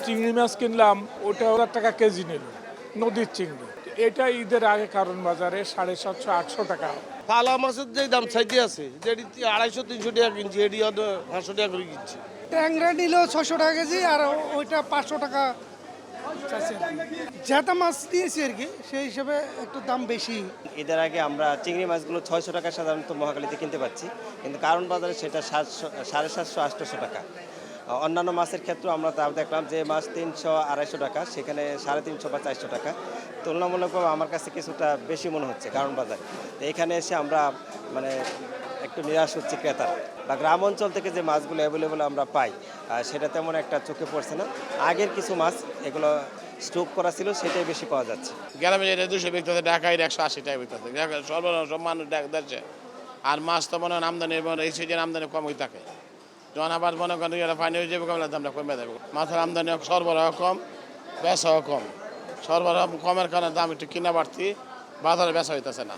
চিংড়ি মাছ কিনলাম, ওটা 1,000 টাকা কেজি নিল, নদীর চিংড়ি। এটা ঈদের আগে কারণ বাজারে 750-800 টাকা। পালা মাছের যে দাম চাইতে আছে, যেটি 250-300 টাকা কিনছি, এটি 500 টাকা করে কিনছি। ট্যাংরা নিল 600 টাকা কেজি, আর ওইটা 500 টাকা চাইছে। জেতা মাছ দিয়েছি আর কি, সেই হিসেবে একটু দাম বেশি। ঈদের আগে আমরা চিংড়ি মাছগুলো 600 টাকা সাধারণত মহাখালীতে কিনতে পাচ্ছি, কিন্তু কারণ বাজারে সেটা 750-800 টাকা। অন্যান্য মাছের ক্ষেত্রে আমরা তা দেখলাম যে মাছ 300-250 টাকা, সেখানে 350 বা 400 টাকা। তুলনামূলকভাবে আমার কাছে কিছুটা বেশি মনে হচ্ছে কারণ বাজারে। তো এখানে এসে আমরা মানে একটু নিরাশ হচ্ছে ক্রেতারা। বা গ্রাম অঞ্চল থেকে যে মাছগুলো অ্যাভেলেবল আমরা পাই, সেটা তেমন একটা চোখে পড়ছে না। আগের কিছু মাছ এগুলো স্টক করা ছিল, সেটাই বেশি পাওয়া যাচ্ছে। গ্রামে যেটা 200 বিকতে ঢাকায় 180 টাকা বিকতে, সর্বনিম্ন সব মানুষ দেখছে। আর মাছ তো মনে হয় আমদানি এই সিজন আমদানি কম হয়ে থাকে, যখন আবার মনে করেন পানি হয়ে যাবে, কমলে দামটা কমে যাবে। মাছের আমদানি সরবরাহ কম, বেচাও কম। সরবরাহ কমের কারণে দাম একটু কিনা বাড়তি, বাজারে বেচা হইতেছে না।